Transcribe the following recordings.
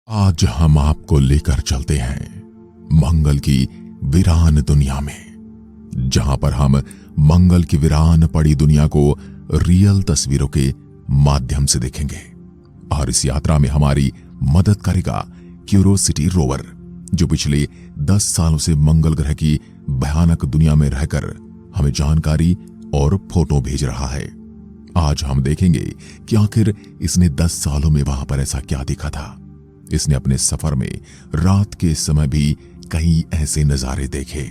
आज हम आपको लेकर चलते हैं मंगल की वीरान दुनिया में, जहां पर हम मंगल की वीरान पड़ी दुनिया को रियल तस्वीरों के माध्यम से देखेंगे। और इस यात्रा में हमारी मदद करेगा क्यूरोसिटी रोवर, जो पिछले 10 सालों से मंगल ग्रह की भयानक दुनिया में रहकर हमें जानकारी और फोटो भेज रहा है। आज हम देखेंगे कि आखिर इसने 10 सालों में वहां पर ऐसा क्या देखा था। इसने अपने सफर में रात के समय भी कई ऐसे नजारे देखे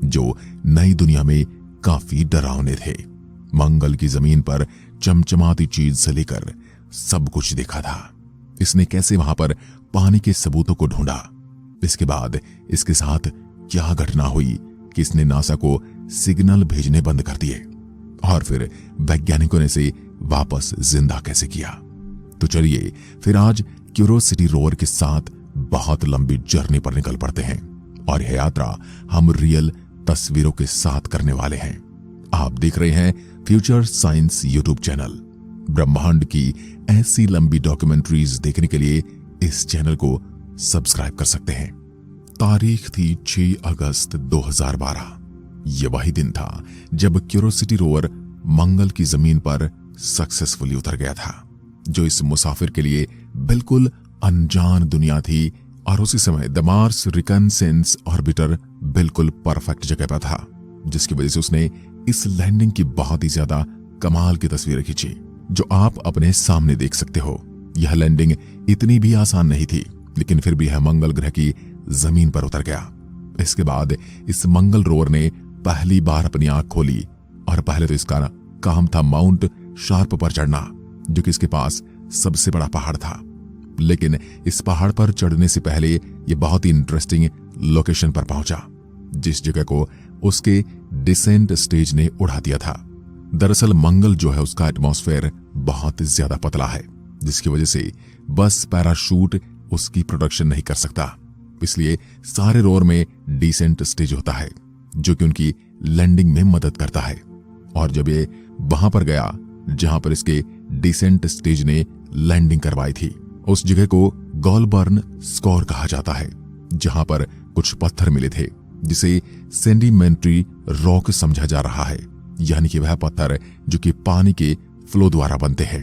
जो नई दुनिया में काफी डरावने थे। मंगल की जमीन पर चमचमाती चीज से लेकर सब कुछ देखा था। इसने कैसे वहां पर पानी के सबूतों को ढूंढा, इसके बाद इसके साथ क्या घटना हुई कि इसने नासा को सिग्नल भेजने बंद कर दिए, और फिर वैज्ञानिकों ने इसे वापस जिंदा कैसे किया। तो चलिए फिर आज क्यूरोसिटी रोवर के साथ बहुत लंबी जर्नी पर निकल पड़ते हैं, और यह यात्रा हम रियल तस्वीरों के साथ करने वाले हैं। आप देख रहे हैं फ्यूचर साइंस यूट्यूब चैनल। ब्रह्मांड की ऐसी लंबी डॉक्यूमेंट्रीज देखने के लिए इस चैनल को सब्सक्राइब कर सकते हैं। तारीख थी 6 अगस्त 2012। यह वही दिन था जब क्यूरोसिटी रोवर मंगल की जमीन पर सक्सेसफुली उतर गया था, जो इस मुसाफिर के लिए बिल्कुल अनजान दुनिया थी। और उसी समय द मार्स रिकनसेंस ऑर्बिटर बिल्कुल परफेक्ट जगह पर था, जिसकी वजह से उसने इस लैंडिंग की बहुत ही ज्यादा कमाल की तस्वीरें खींची, जो आप अपने सामने देख सकते हो। यह लैंडिंग इतनी भी आसान नहीं थी, लेकिन फिर भी यह मंगल ग्रह की जमीन पर उतर गया। इसके बाद इस मंगल रोवर ने पहली बार अपनी आंख खोली, और पहले तो इसका काम था माउंट शार्प पर चढ़ना, जो कि इसके पास सबसे बड़ा पहाड़ था। लेकिन इस पहाड़ पर चढ़ने से पहले यह बहुत ही इंटरेस्टिंग लोकेशन पर पहुंचा, जिस जगह को उसके डिसेंट स्टेज ने उड़ा दिया था। दरअसल मंगल जो है उसका एटमॉस्फेयर बहुत ज्यादा पतला है, जिसकी वजह से बस पैराशूट उसकी प्रोडक्शन नहीं कर सकता। इसलिए सारे रोवर में डिसेंट स्टेज होता है, जो कि उनकी लैंडिंग में मदद करता है। और जब ये वहां पर गया जहां पर इसके डिसेंट स्टेज ने लैंडिंग करवाई थी, उस जगह को गॉलबर्न स्कोर कहा जाता है, जहां पर कुछ पत्थर मिले थे जिसे सेडिमेंट्री रॉक समझा जा रहा है, यानी कि वह पत्थर जो कि पानी के फ्लो द्वारा बनते हैं।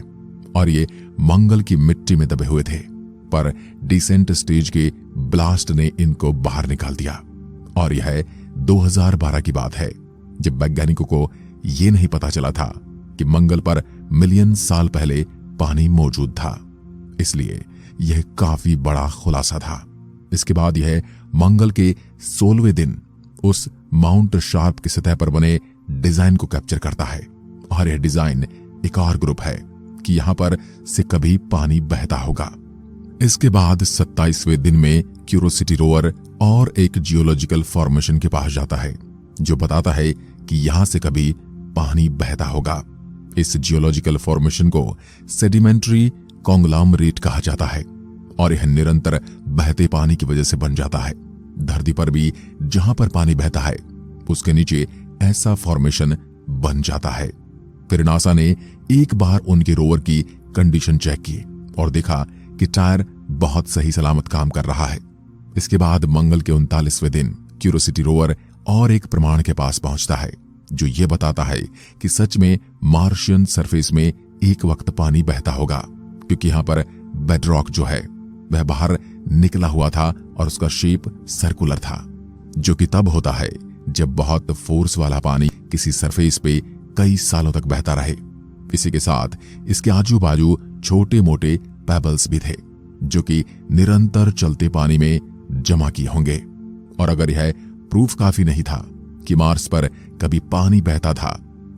और ये मंगल की मिट्टी में दबे हुए थे, पर डिसेंट स्टेज के ब्लास्ट ने इनको बाहर निकाल दिया। और यह 2012 की बात है, जब वैज्ञानिकों को यह नहीं पता चला था कि मंगल पर मिलियन साल पहले पानी मौजूद था। इसलिए यह काफी बड़ा खुलासा था। इसके बाद यह मंगल के 16वें दिन उस माउंट शार्प की सतह पर बने डिजाइन को कैप्चर करता है। और यह डिजाइन एक और ग्रुप है कि यहां पर से कभी पानी बहता होगा। इसके बाद 27वें दिन में क्यूरोसिटी रोवर और एक जियोलॉजिकल फॉर्मेशन के पास जाता है, जो बताता है कि यहां से कभी पानी बहता होगा। इस जियोलॉजिकल फॉर्मेशन को सेडिमेंट्री कॉन्ग्लोमरेट कहा जाता है, और यह निरंतर बहते पानी की वजह से बन जाता है। धरती पर भी जहां पर पानी बहता है उसके नीचे ऐसा फॉर्मेशन बन जाता है। फिर नासा ने एक बार उनके रोवर की कंडीशन चेक की और देखा कि टायर बहुत सही सलामत काम कर रहा है। इसके बाद मंगल के 39वें दिन क्यूरोसिटी रोवर और एक प्रमाण के पास पहुंचता है, जो यह बताता है कि सच में मार्शियन सरफेस में एक वक्त पानी बहता होगा, क्योंकि यहां पर बेडरॉक जो है वह बाहर निकला हुआ था और उसका शेप सर्कुलर था, जो कि तब होता है जब बहुत फोर्स वाला पानी किसी सरफेस पे कई सालों तक बहता रहे। इसी के साथ इसके आजू बाजू छोटे मोटे पेबल्स भी थे, जो कि निरंतर चलते पानी में जमा किए होंगे। और अगर यह प्रूफ काफी नहीं था कि मार्स पर कभी पानी बहता था,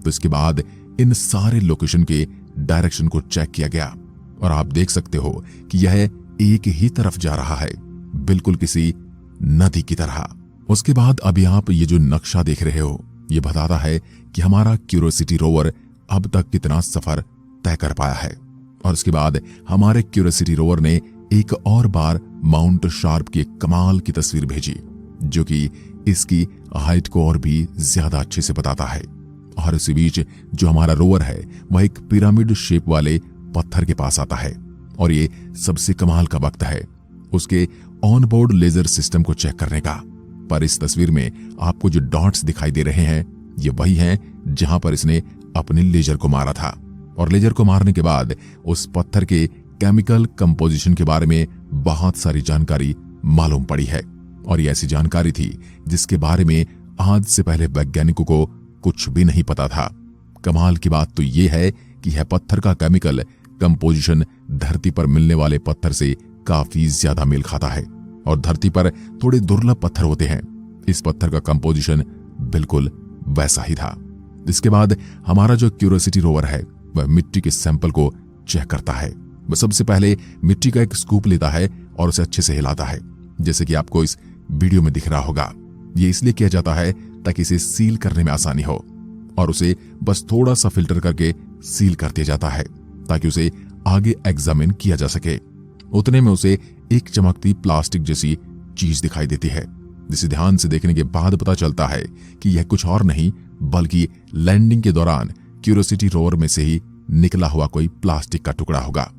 तो इसके बाद इन सारे लोकेशन के डायरेक्शन को चेक किया गया, और आप देख सकते हो कि यह एक ही तरफ जा रहा है, बिल्कुल किसी नदी की तरह। उसके बाद अभी आप ये जो नक्शा देख रहे हो, ये बताता है कि हमारा क्यूरोसिटी रोवर अब तक कितना सफर तय कर पाया है। और उसके बाद हमारे क्यूरोसिटी रोवर ने एक और बार माउंट शार्प की एक कमाल की तस्वीर भेजी, जो कि इसकी हाइट को और भी ज्यादा अच्छे से बताता है। और इसी बीच जो हमारा रोवर है वह एक पिरामिड शेप वाले पत्थर के पास आता है, और ये सबसे कमाल का वक्त है उसके ऑनबोर्ड लेजर सिस्टम को चेक करने का। पर इस तस्वीर में आपको जो डॉट्स दिखाई दे रहे हैं ये वही हैं जहां पर इसने अपने लेजर को मारा था। और लेजर को मारने के बाद उस पत्थर के केमिकल कंपोजिशन के बारे में बहुत सारी जानकारी मालूम पड़ी है। और ये ऐसी जानकारी थी जिसके बारे में आज से पहले वैज्ञानिकों को कुछ भी नहीं पता था। कमाल की बात तो ये है कि यह पत्थर का केमिकल कंपोजिशन धरती पर मिलने वाले पत्थर से काफी ज्यादा मेल खाता है और धरती पर थोड़े दुर्लभ पत्थर होते हैं। इस पत्थर का कंपोजिशन बिल्कुल वैसा ही था। इसके बाद हमारा जो क्यूरियोसिटी रोवर है वह मिट्टी के सैंपल को चेक करता है। वह सबसे पहले मिट्टी का एक स्कूप लेता है और उसे अच्छे से हिलाता है, जैसे कि आपको इस वीडियो में दिख रहा होगा। यह इसलिए किया जाता है ताकि इसे सील करने में आसानी हो और उसे बस थोड़ा सा फिल्टर करके सील कर दिया जाता है ताकि उसे आगे एग्जामिन किया जा सके। उतने में उसे एक चमकती प्लास्टिक जैसी चीज दिखाई देती है, जिसे ध्यान से देखने के बाद पता चलता है कि यह कुछ और नहीं बल्कि लैंडिंग के दौरान क्यूरियोसिटी रोवर में से ही निकला हुआ कोई प्लास्टिक का टुकड़ा होगा।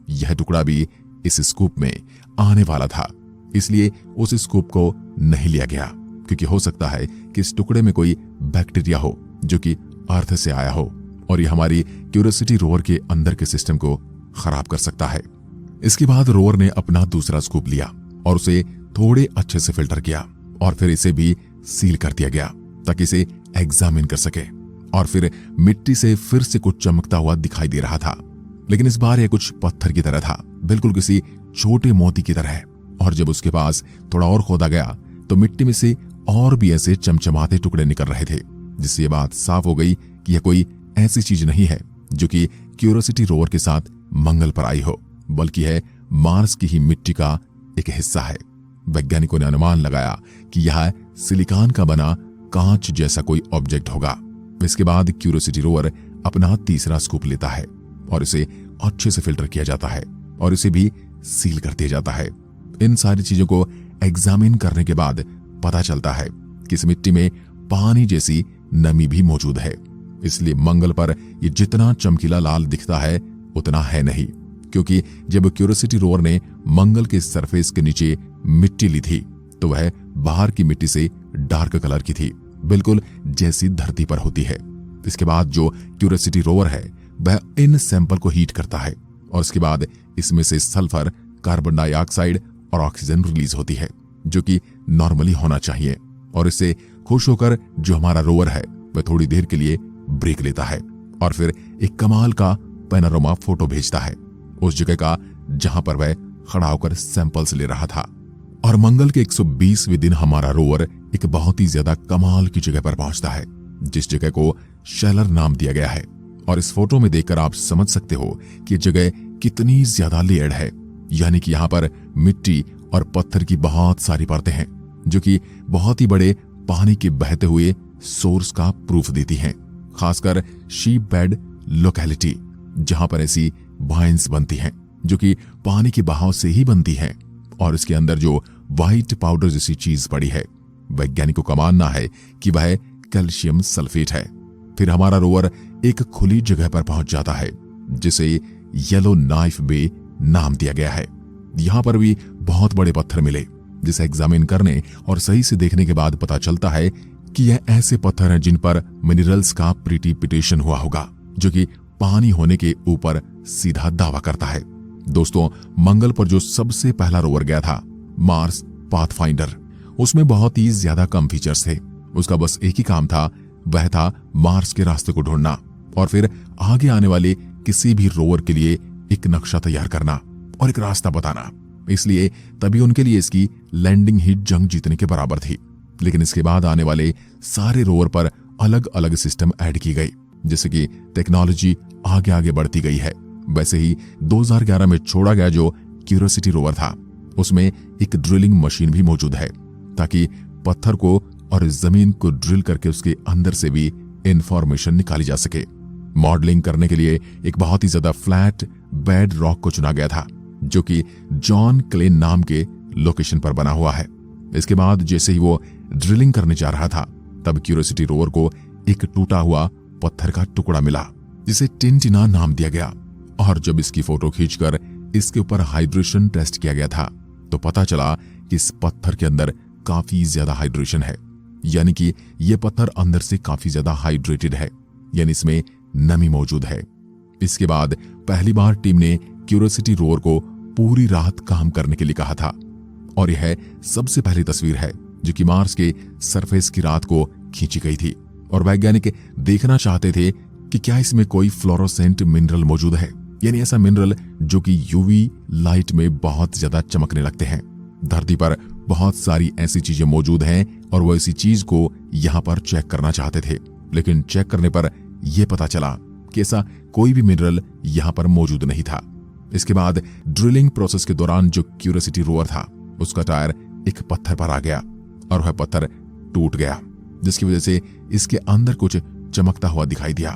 यह टुकड़ा भी इस स्कूप में आने वाला था, इसलिए उस स्कूप को नहीं लिया गया क्योंकि हो सकता है कि इस टुकड़े में कोई बैक्टीरिया हो जो कि अर्थ से आया हो और यह हमारी क्यूरियोसिटी रोवर के अंदर के सिस्टम को खराब कर सकता है। इसके बाद रोवर ने अपना दूसरा स्कूप लिया और उसे थोड़े अच्छे से फिल्टर किया और फिर इसे भी सील कर दिया गया ताकि इसे एग्जामिन कर सके। और फिर मिट्टी से फिर से कुछ चमकता हुआ दिखाई दे रहा था, लेकिन इस बार यह कुछ पत्थर की तरह था, बिल्कुल किसी छोटे मोती की तरह। और जब उसके पास थोड़ा और खोदा गया तो मिट्टी में से और भी ऐसे चमचमाते टुकड़े निकल रहे थे, जिससे यह बात साफ हो गई कि यह कोई ऐसी चीज नहीं है जो कि क्यूरियोसिटी रोवर के साथ मंगल पर आई हो, बल्कि है मार्स की ही मिट्टी का एक हिस्सा है। वैज्ञानिकों ने अनुमान लगाया कि यह सिलिकॉन का बना कांच जैसा कोई ऑब्जेक्ट होगा। इसके बाद क्यूरियोसिटी रोवर अपना तीसरा स्कूप लेता है और इसे अच्छे से फिल्टर किया जाता है और इसे भी सील कर दिया जाता है। इन सारी चीजों को एग्जामिन करने के बाद पता चलता है कि इस मिट्टी में पानी जैसी नमी भी मौजूद है, इसलिए मंगल पर ये जितना चमकीला लाल दिखता है उतना है नहीं, क्योंकि जब क्यूरियोसिटी रोवर ने मंगल के सरफेस के नीचे मिट्टी ली थी तो वह बाहर की मिट्टी से डार्क कलर की थी, बिल्कुल जैसी धरती पर होती है। इसके बाद जो क्यूरियोसिटी रोवर है वह इन सैंपल को हीट करता है और इसके बाद इसमें से सल्फर, कार्बन डाइऑक्साइड और ऑक्सीजन रिलीज होती है, जो कि नॉर्मली होना चाहिए। और इससे खुश होकर जो हमारा रोवर है वह थोड़ी देर के लिए ब्रेक लेता है और फिर एक कमाल का पैनोरामा फोटो भेजता है उस जगह का जहां पर वह खड़ा होकर सैंपल्स ले रहा था। और मंगल के 120वें दिन हमारा रोवर एक बहुत ही ज्यादा कमाल की जगह पर पहुंचता है, जिस जगह को शेलर नाम दिया गया है। और इस फोटो में देखकर आप समझ सकते हो कि यह जगह कितनी ज्यादा लेयर्ड है, यानी कि यहाँ पर मिट्टी और पत्थर की बहुत सारी परतें हैं जो कि बहुत ही बड़े पानी के बहते हुए सोर्स का प्रूफ देती हैं, खासकर शीप बेड लोकेलिटी जहां पर ऐसी वाइन्स बनती हैं जो कि पानी के बहाव से ही बनती हैं। और इसके अंदर जो व्हाइट पाउडर जैसी चीज पड़ी है, वैज्ञानिकों का मानना है कि वह कैल्शियम सल्फेट है। फिर हमारा रोवर एक खुली जगह पर पहुंच जाता है जिसे येलो नाइफ बे नाम दिया गया है। यहां पर भी बहुत बड़े पत्थर मिले, जिसे एग्जामिन करने और सही से देखने के बाद पता चलता है कि यह ऐसे पत्थर हैं जिन पर मिनरल्स का प्रिसिपिटेशन हुआ होगा, जो कि पानी होने के ऊपर सीधा दावा करता है। दोस्तों, मंगल पर जो सबसे पहला रोवर गया था, मार्स पाथफाइंडर, उसमें बहुत ही ज्यादा कम फीचर्स थे। उसका बस एक ही काम था, वह था मार्स के रास्ते को ढूंढना और फिर आगे आने वाले किसी भी रोवर के लिए एक नक्शा तैयार करना और एक रास्ता बताना। इसलिए तभी उनके लिए इसकी लैंडिंग ही जंग जीतने के बराबर थी। लेकिन इसके बाद आने वाले सारे रोवर पर अलग अलग सिस्टम ऐड की गई, जैसे कि टेक्नोलॉजी आगे आगे बढ़ती गई है। वैसे ही 2011 में छोड़ा गया जो क्यूरियोसिटी रोवर था, उसमें एक ड्रिलिंग मशीन भी मौजूद है ताकि पत्थर को और जमीन को ड्रिल करके उसके अंदर से भी इंफॉर्मेशन निकाली जा सके। मॉडलिंग करने के लिए एक बहुत ही ज्यादा फ्लैट बेड रॉक को चुना गया था, जो कि जॉन क्लेन नाम के लोकेशन पर बना हुआ है। इसके बाद जैसे ही वो ड्रिलिंग करने जा रहा था, तब क्यूरियोसिटी रोवर को एक टूटा हुआ पत्थर का टुकड़ा मिला, जिसे टिनटिना नाम दिया गया। और जब इसकी फोटो खींचकर इसके ऊपर हाइड्रेशन टेस्ट किया गया था, तो पता चला कि इस पत्थर के अंदर काफी ज्यादा हाइड्रेशन है, यानी कि यह पत्थर अंदर से काफी ज्यादा हाइड्रेटेड है, यानी इसमें नमी मौजूद है। इसके बाद पहली बार टीम ने क्यूरियोसिटी रोवर को पूरी रात काम करने के लिए कहा था, और यह सबसे पहली तस्वीर है जो कि मार्स के सरफेस की रात को खींची गई थी। और वैज्ञानिक देखना चाहते थे कि क्या इसमें कोई फ्लोरोसेंट मिनरल मौजूद है, यानी ऐसा मिनरल जो कि यूवी लाइट में बहुत ज्यादा चमकने लगते हैं। धरती पर बहुत सारी ऐसी चीजें मौजूद हैं और वो इसी चीज को यहाँ पर चेक करना चाहते थे, लेकिन चेक करने पर यह पता चला कि ऐसा कोई भी मिनरल यहाँ पर मौजूद नहीं था। इसके बाद ड्रिलिंग प्रोसेस के दौरान जो क्यूरियोसिटी रोवर था उसका टायर एक पत्थर पर आ गया और वह पत्थर टूट गया, जिसकी वजह से इसके अंदर कुछ चमकता हुआ दिखाई दिया।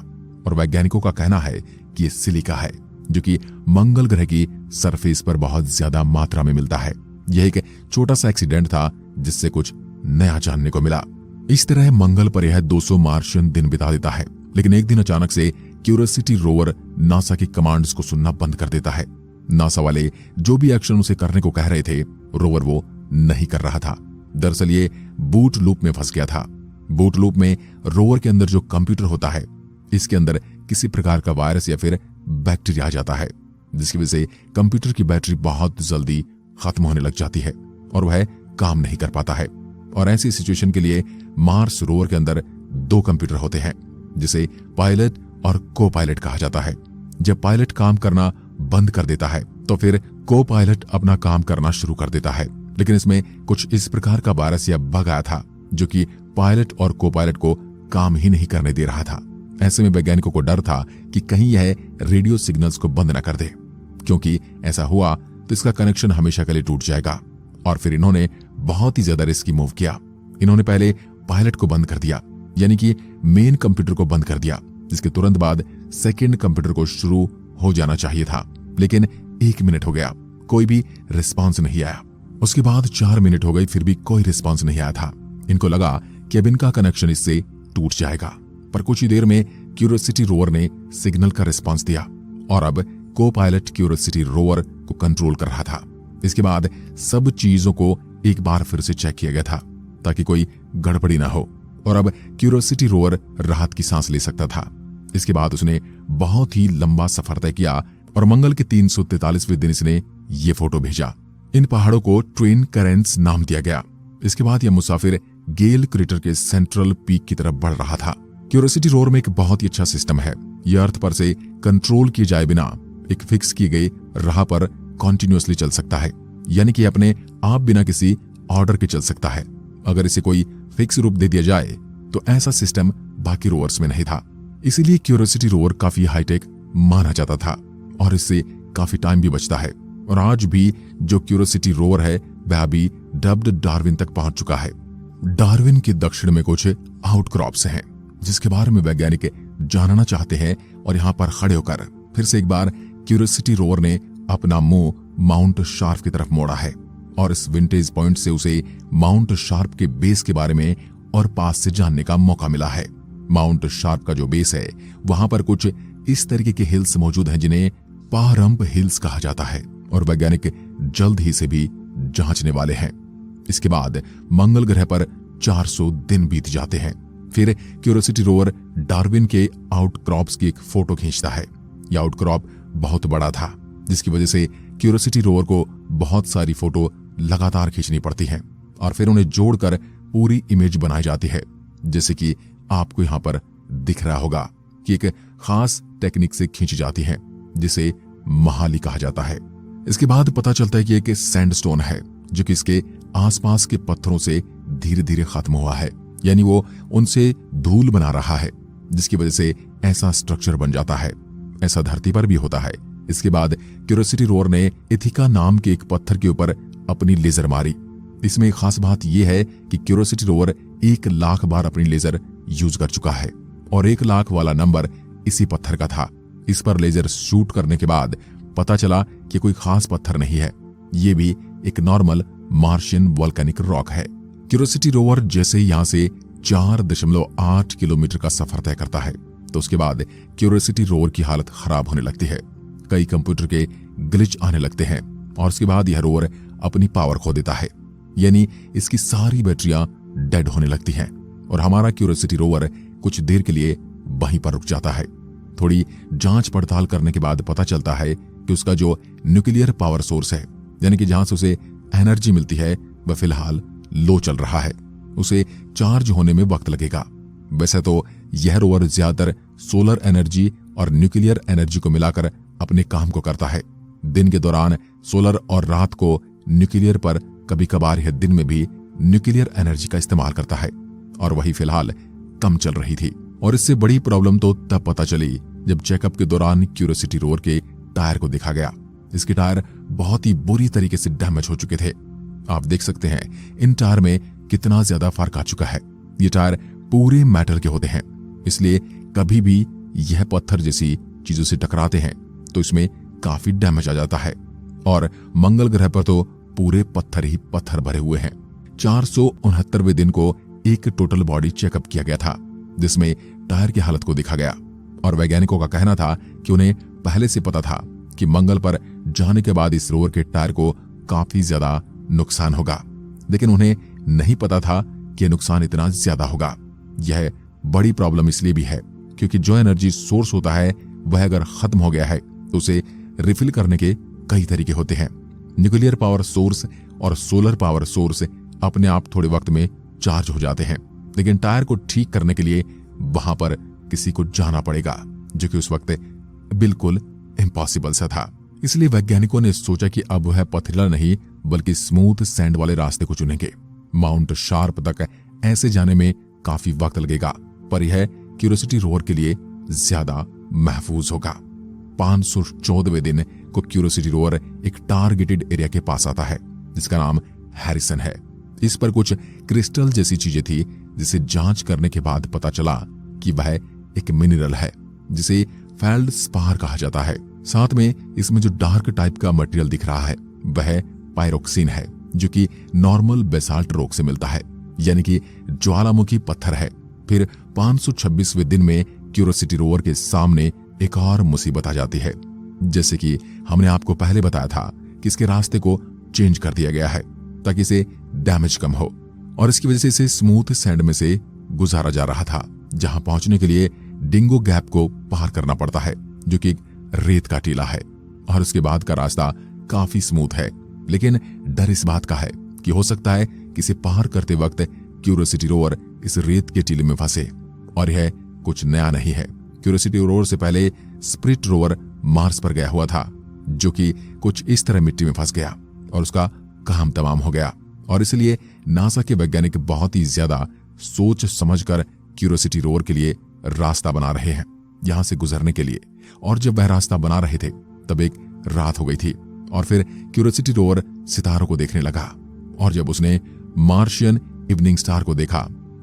और वैज्ञानिकों का कहना है कि यह सिलिका है जो कि मंगल ग्रह की सरफेस पर बहुत ज्यादा मात्रा में मिलता है। यह एक छोटा सा एक्सीडेंट था जिससे कुछ नया जानने को मिला। इस तरह मंगल पर यह 200 मार्शियन दिन बिता देता है, लेकिन एक दिन अचानक से क्यूरियोसिटी रोवर नासा की कमांड्स को सुनना बंद कर देता है। नासा वाले जो भी एक्शन उसे करने को कह रहे थे रोवर वो नहीं कर रहा था। दरअसल ये बूट लूप में फंस गया था। बूट लूप में रोवर के अंदर जो कंप्यूटर होता है इसके अंदर किसी प्रकार का वायरस या फिर बैक्टीरिया आ जाता है, जिसकी वजह से कंप्यूटर की बैटरी बहुत जल्दी खत्म होने लग जाती है और वह काम नहीं कर पाता है। और ऐसी सिचुएशन के लिए मार्स रोवर के अंदर 2 कंप्यूटर होते हैं, जिसे पायलट और को पायलट कहा जाता है। जब पायलट काम करना बंद कर देता है तो फिर को पायलट अपना काम करना शुरू कर देता है, लेकिन इसमें कुछ इस प्रकार का वायरस या बग आया था जो कि पायलट और को पायलट को काम ही नहीं करने दे रहा था। ऐसे में वैज्ञानिकों को डर था कि कहीं यह रेडियो सिग्नल्स को बंद न कर दे, क्योंकि ऐसा हुआ तो इसका कनेक्शन हमेशा के लिए टूट जाएगा। और फिर इन्होंने बहुत ही ज्यादा रिस्की मूव किया। इन्होंने पहले पायलट को बंद कर दिया, यानी कि मेन कंप्यूटर को बंद कर दिया, जिसके तुरंत बाद सेकंड कंप्यूटर को शुरू हो जाना चाहिए था। लेकिन 1 मिनट हो गया, कोई भी रिस्पांस नहीं आया। उसके बाद 4 मिनट हो गई, फिर भी कोई रिस्पांस नहीं आया था। इनको लगा कि अब इनका कनेक्शन इससे टूट जाएगा, पर कुछ ही देर में क्यूरियोसिटी रोवर ने सिग्नल का रिस्पांस दिया और अब को पायलट क्यूरियोसिटी रोवर को कंट्रोल कर रहा था। इसके बाद सब चीजों को एक बार फिर से चेक किया गया था ताकि कोई गड़बड़ी ना हो, और अब क्यूरियोसिटी रोवर राहत की सांस ले सकता था। इसके बाद उसने बहुत ही लंबा सफर तय किया और मंगल के 343वें दिन इसने ये फोटो भेजा। इन पहाड़ों को ट्विन करेंट्स नाम दिया गया। इसके बाद यह मुसाफिर गेल क्रेटर के सेंट्रल पीक की तरफ बढ़ रहा था। क्यूरियोसिटी रोवर में एक बहुत ही अच्छा सिस्टम है। यह अर्थ पर से कंट्रोल किए जाए बिना एक फिक्स की गई राह पर कॉन्टिन्यूअसली चल सकता है, यानी कि अपने आप बिना किसी ऑर्डर के चल सकता है। अगर इसे कोई फिक्स रूप दे दिया जाए तो ऐसा सिस्टम बाकी रोवर्स में नहीं था। इसीलिए क्यूरियोसिटी रोवर काफी हाईटेक माना जाता था और इससे काफी टाइम भी बचता है। और आज भी जो क्यूरियोसिटी रोवर है वह अभी डब्ड डार्विन तक पहुंच चुका है। डार्विन के दक्षिण में कुछ आउटक्रॉप्स हैं जिसके बारे में वैज्ञानिक जानना चाहते हैं, और यहाँ पर खड़े होकर फिर से एक बार क्यूरियोसिटी रोवर ने अपना मुंह माउंट शार्प की तरफ मोड़ा है और इस विंटेज पॉइंट से उसे माउंट शार्प के बेस के बारे में और पास से जानने का मौका मिला है। माउंट शार्प का जो बेस है वहां पर कुछ इस तरीके के हिल्स मौजूद हैं जिन्हें पारंप हिल्स कहा जाता है, और वैज्ञानिक जल्द ही से भी जांचने वाले हैं। इसके बाद मंगल ग्रह पर 400 दिन बीत जाते हैं। फिर क्यूरियोसिटी रोवर डार्विन के आउटक्रॉप्स की एक फोटो खींचता है। यह आउटक्रॉप बहुत बड़ा था, जिसकी वजह से क्यूरियोसिटी रोवर को बहुत सारी फोटो लगातार खींचनी पड़ती हैं और फिर उन्हें जोड़कर पूरी इमेज बनाई जाती है, जैसे कि आपको यहाँ पर दिख रहा होगा कि एक खास टेक्निक से खींची जाती है जिसे महाली कहा जाता है। इसके बाद पता चलता है कि एक सैंडस्टोन है जो कि इसके आसपास के पत्थरों से धीरे धीरे खत्म हुआ है, यानी वो उनसे धूल बना रहा है, जिसकी वजह से ऐसा स्ट्रक्चर बन जाता है। ऐसा धरती पर भी होता है। इसके बाद क्यूरियोसिटी रोवर ने इथिका नाम के एक पत्थर के ऊपर अपनी लेजर मारी। इसमें एक खास बात यह है कि क्यूरियोसिटी रोवर 1 लाख बार अपनी लेजर यूज कर चुका है और 1 लाख वाला नंबर इसी पत्थर का था। इस पर लेजर शूट करने के बाद पता चला कि कोई खास पत्थर नहीं है, ये भी एक नॉर्मल मार्शियन वोल्केनिक रॉक है। क्यूरियोसिटी रोवर जैसे यहां से 4.8 किलोमीटर का सफर तय करता है तो उसके बाद क्यूरियोसिटी रोवर की हालत खराब होने लगती है। कई कंप्यूटर के ग्लिच आने लगते हैं और उसके बाद यह रोवर अपनी पावर खो देता है, यानी इसकी सारी बैटरियां डेड होने लगती हैं और हमारा क्यूरियोसिटी रोवर कुछ देर के लिए वहीं पर रुक जाता है। थोड़ी जांच पड़ताल करने के बाद पता चलता है कि उसका जो न्यूक्लियर पावर सोर्स है, यानी कि जहां से उसे एनर्जी मिलती है, वह फिलहाल लो चल रहा है। उसे चार्ज होने में वक्त लगेगा। वैसे तो यह रोवर ज्यादातर सोलर एनर्जी और न्यूक्लियर एनर्जी को मिलाकर अपने काम को करता है। दिन के दौरान सोलर और रात को न्यूक्लियर पर, कभी कभार यह दिन में भी न्यूक्लियर एनर्जी का इस्तेमाल करता है और वही फिलहाल कम चल रही थी। और इससे बड़ी प्रॉब्लम तो तब पता चली जब चेकअप के दौरान क्यूरियोसिटी रोवर के टायर को देखा गया। इसके टायर बहुत ही बुरी तरीके से डैमेज हो चुके थे। आप देख सकते हैं इन टायर में कितना ज्यादा फर्क आ चुका है। ये टायर पूरे मेटल के होते हैं, इसलिए कभी भी यह पत्थर जैसी चीजों से टकराते हैं तो इसमें काफी डैमेज आ जाता है। और मंगल ग्रह पर तो पूरे पत्थर ही पत्थर भरे हुए हैं। 469वें दिन को एक टोटल बॉडी चेकअप किया गया था, जिसमें टायर की हालत को देखा गया और वैज्ञानिकों का कहना था कि उन्हें पहले से पता था कि मंगल पर जाने के बाद इस रोवर के टायर को काफी ज्यादा नुकसान होगा, लेकिन उन्हें नहीं पता था कि नुकसान इतना ज्यादा होगा। यह बड़ी प्रॉब्लम इसलिए भी है क्योंकि जो एनर्जी सोर्स होता है वह अगर खत्म हो गया है तो उसे रिफिल करने के कई तरीके होते हैं। न्यूक्लियर पावर सोर्स और सोलर पावर सोर्स अपने आप थोड़े वक्त में चार्ज हो जाते हैं, लेकिन टायर को ठीक करने के लिए वहां पर किसी को जाना पड़ेगा, जो कि उस वक्त बिल्कुल इम्पॉसिबल सा था। इसलिए वैज्ञानिकों ने सोचा कि अब वह पथरीला नहीं बल्कि स्मूथ सैंड वाले रास्ते को चुनेंगे। माउंट शार्प तक ऐसे जाने में काफी वक्त लगेगा, पर यह क्यूरियोसिटी रोवर के लिए ज्यादा महफूज होगा। 514वें दिन को क्यूरियोसिटी रोवर एक टारगेटेड एरिया के पास आता है जिसका नाम हैरिसन है। इस पर कुछ क्रिस्टल जैसी चीजें थी, जिसे जांच करने के बाद पता चला कि वह एक मिनरल है जिसे फेल्डस्पार कहा जाता है। साथ में इसमें जो डार्क टाइप का मटेरियल दिख रहा है वह पायरोक्सिन है, जो कि नॉर्मल बेसाल्ट रॉक से मिलता है, यानी कि ज्वालामुखी पत्थर है। फिर 526वें दिन में क्यूरियोसिटी रोवर के सामने एक और मुसीबत आ जाती है। जैसे कि हमने आपको पहले बताया था कि इसके रास्ते को चेंज कर दिया गया है ताकि इसे डैमेज कम हो, और इसकी वजह से इसे स्मूथ सैंड में से गुजारा जा रहा था, जहां पहुंचने के लिए डिंगो गैप को पार करना पड़ता है, जो कि एक रेत का टीला है। और उसके बाद का रास्ता काफी स्मूथ है, लेकिन डर इस बात का है कि हो सकता है कि इसे पार करते वक्त क्यूरियोसिटी रोवर इस रेत के टीले में फंसे। और यह कुछ नया नहीं है। क्यूरियोसिटी रोवर से पहले स्पिरिट रोवर मार्स पर गया हुआ था, जो कि कुछ इस तरह मिट्टी में फंस गया और उसका काम तमाम हो गया। और इसलिए नासा के वैज्ञानिक बहुत ही ज्यादा सोच समझकर क्यूरियोसिटी रोवर के लिए रास्ता बना रहे हैं यहां से गुजरने के लिए। और जब वह रास्ता बना रहे थे तब एक रात हो गई थी और फिर क्यूरियोसिटी रोवर सितारों को देखने लगा। और जब उसने मार्शियन इवनिंग स्टार को देखा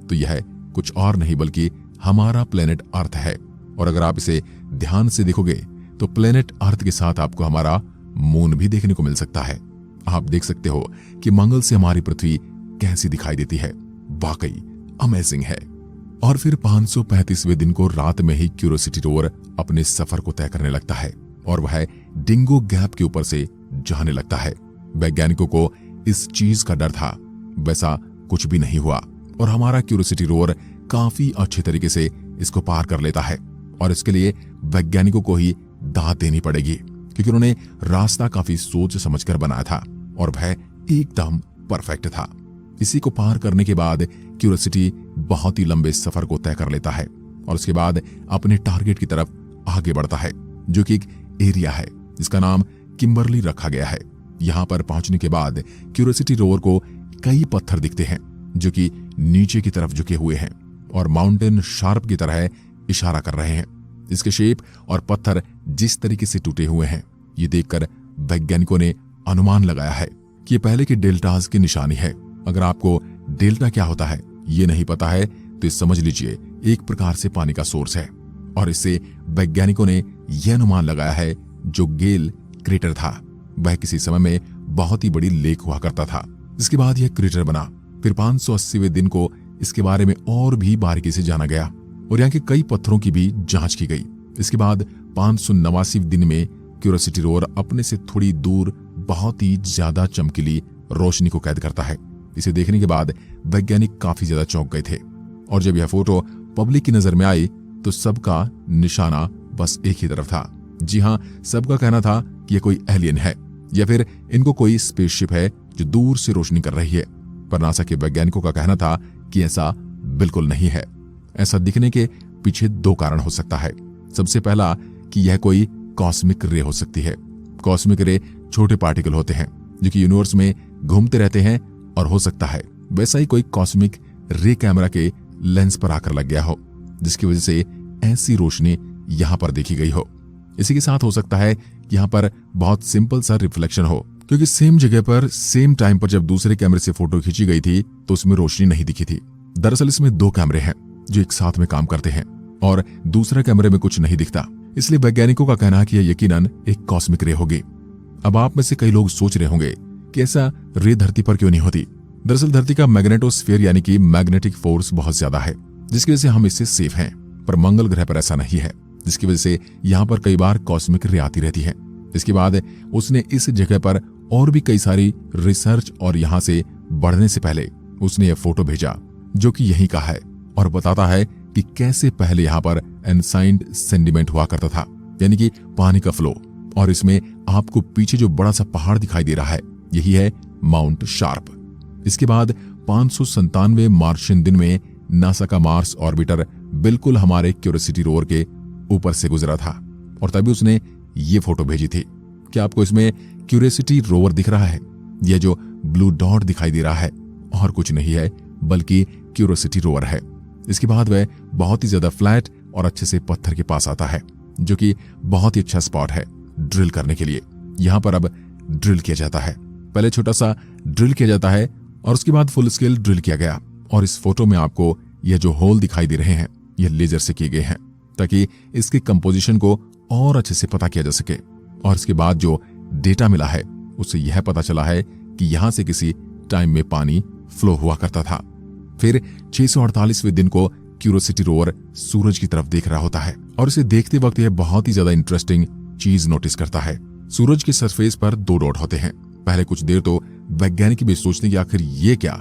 तो यह कुछ और नहीं बल्कि हमारा प्लेनेट अर्थ है। और अगर आप इसे ध्यान से देखोगे तो प्लेनेट अर्थ के साथ आपको हमारा मून भी देखने को मिल सकता है। आप देख सकते हो कि मंगल से हमारी पृथ्वी कैसी दिखाई देती है। वाकई अमेजिंग है। और फिर 535वें दिन को रात में ही क्यूरियोसिटी रोवर अपने सफर को तय करने लगता है और वह डिंगो गैप के ऊपर से जाने लगता है। वैज्ञानिकों को इस चीज का डर था, वैसा कुछ भी नहीं हुआ और हमारा क्यूरियोसिटी रोवर काफी अच्छे तरीके से इसको पार कर लेता है। और इसके लिए वैज्ञानिकों को ही दाद देनी पड़ेगी, क्योंकि उन्होंने रास्ता काफी सोच समझकर बनाया था और वह एकदम परफेक्ट था। इसी को पार करने के बाद क्यूरियोसिटी बहुत ही लंबे सफर को तय कर लेता है और उसके बाद अपने टारगेट की तरफ आगे बढ़ता है, जो कि एक एरिया है जिसका नाम किम्बरली रखा गया है। यहां पर पहुंचने के बाद क्यूरियोसिटी रोवर को कई पत्थर दिखते हैं जो कि नीचे की तरफ झुके हुए हैं और माउंटेन शार्प की तरह इशारा कर रहे हैं। इसके शेप और पत्थर जिस तरीके से टूटे हुए हैं, ये देखकर वैज्ञानिकों ने अनुमान लगाया है कि ये पहले के डेल्टाज की निशानी है। अगर आपको डेल्टा क्या होता है ये नहीं पता है तो समझ लीजिए एक प्रकार से पानी का सोर्स है। और इससे वैज्ञानिकों ने यह अनुमान लगाया है जो गेल क्रेटर था वह किसी समय में बहुत ही बड़ी लेक हुआ करता था। इसके बाद यह क्रेटर बना। फिर 580वें दिन को इसके बारे में और भी बारीकी से जाना गया और यहाँ के कई पत्थरों की भी जांच की गई। इसके बाद 589वें दिन में क्यूरियोसिटी रोवर अपने से थोड़ी दूर बहुत ही ज्यादा चमकीली रोशनी को कैद करता है। इसे देखने के बाद वैज्ञानिक काफी ज्यादा चौंक गए थे और जब यह फोटो पब्लिक की नजर में आई तो सबका निशाना बस एक ही तरफ था। जी हाँ, सबका कहना था कि यह कोई एलियन है या फिर इनको कोई स्पेसशिप है जो दूर से रोशनी कर रही है। पर नासा के वैज्ञानिकों का कहना था कि ऐसा बिल्कुल नहीं है। ऐसा दिखने के पीछे दो कारण हो सकता है। सबसे पहला कि यह कोई कॉस्मिक रे हो सकती है। कॉस्मिक रे छोटे पार्टिकल होते हैं जो कि यूनिवर्स में घूमते रहते हैं और हो सकता है वैसा ही कोई कॉस्मिक रे कैमरा के लेंस पर आकर लग गया हो, जिसकी वजह से ऐसी रोशनी यहां पर देखी गई हो। इसी के साथ हो सकता है कि यहां पर बहुत सिंपल सा रिफ्लेक्शन हो, क्योंकि सेम जगह पर सेम टाइम पर जब दूसरे कैमरे से फोटो खींची गई थी तो उसमें रोशनी नहीं दिखी थी। दरअसल इसमें दो कैमरे हैं जो एक साथ में काम करते हैं और दूसरे कैमरे में कुछ नहीं दिखता, इसलिए वैज्ञानिकों का कहना है कि यह यकीनन एक कॉस्मिक रे होगी। अब आप में से कई लोग सोच रहे होंगे कि ऐसा रे धरती पर क्यों नहीं होती। दरअसल धरती का मैग्नेटोस्फीयर यानी कि मैग्नेटिक फोर्स बहुत ज्यादा है, जिसकी वजह से हम इससे सेफ हैं। पर मंगल ग्रह पर ऐसा नहीं है, जिसकी वजह से यहाँ पर कई बार कॉस्मिक रे आती रहती है। इसके बाद उसने इस जगह पर और भी कई सारी रिसर्च और यहाँ से बढ़ने से पहले उसने यह फोटो भेजा जो कि यही का है और बताता है कि कैसे पहले यहाँ पर एनसाइंड सेंडिमेंट हुआ करता था, यानी कि पानी का फ्लो। और इसमें आपको पीछे जो बड़ा सा पहाड़ दिखाई दे रहा है यही है माउंट शार्प। इसके बाद 597 मार्शियन दिन में नासा का मार्स ऑर्बिटर बिल्कुल हमारे क्यूरियोसिटी रोवर के ऊपर से गुजरा था और तभी उसने ये फोटो भेजी थी। क्या आपको इसमें क्यूरियोसिटी रोवर दिख रहा है? यह जो ब्लू डॉट दिखाई दे रहा है और कुछ नहीं है बल्कि क्यूरियोसिटी रोवर है। इसके बाद वह बहुत ही ज्यादा फ्लैट और अच्छे से पत्थर के पास आता है, जो कि बहुत ही अच्छा स्पॉट है ड्रिल करने के लिए। यहां पर अब ड्रिल किया जाता है। पहले छोटा सा ड्रिल किया जाता है और उसके बाद फुल स्केल ड्रिल किया गया। और इस फोटो में आपको यह जो होल दिखाई दे रहे हैं यह लेजर से किए गए हैं ताकि इसकी कंपोजिशन को और अच्छे से पता किया जा सके। और इसके बाद जो डेटा मिला है उससे यह पता चला है कि यहां से किसी टाइम में पानी फ्लो हुआ करता था। फिर 648वें दिन को क्यूरियोसिटी रोवर सूरज की तरफ देख रहा होता है और इसे देखते वक्त यह बहुत ही ज्यादा इंटरेस्टिंग चीज नोटिस करता है। सूरज के सरफेस पर दो डॉट होते हैं। पहले कुछ देर तो वैज्ञानिक भी सोचते हैं कि आखिर ये क्या।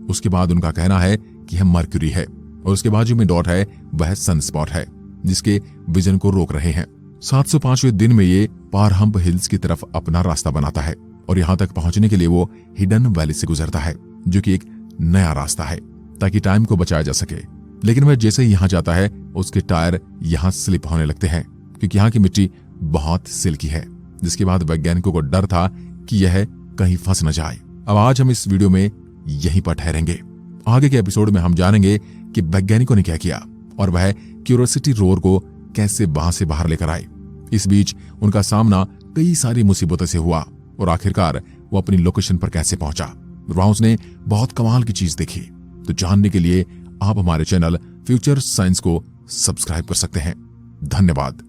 उसके बाद उनका कहना है कि यह मर्क्यूरी है और उसके बाजू में डॉट है वह सनस्पॉट है जिसके विजन को रोक रहे हैं। 705वें दिन में ये पारहम्प हिल्स की तरफ अपना रास्ता बनाता है और यहां तक पहुंचने के लिए वो हिडन वैली से गुजरता है, जो कि एक नया रास्ता है ताकि टाइम को बचाया जा सके। लेकिन वह जैसे ही यहां जाता है उसके टायर यहां स्लिप होने लगते हैं क्योंकि यहां की मिट्टी बहुत सिल्की है, जिसके बाद वैज्ञानिकों को डर था कि यह कहीं फंस न जाए। अब आज हम इस वीडियो में यहीं पर ठहरेंगे। आगे के एपिसोड में हम जानेंगे कि वैज्ञानिकों ने क्या किया और वह क्यूरियोसिटी रोवर को कैसे वहां से बाहर लेकर आए। इस बीच उनका सामना कई सारी मुसीबतों से हुआ और आखिरकार वो अपनी लोकेशन पर कैसे पहुंचा। वहां उसने बहुत कमाल की चीज देखी। तो जानने के लिए आप हमारे चैनल फ्यूचर साइंस को सब्सक्राइब कर सकते हैं। धन्यवाद।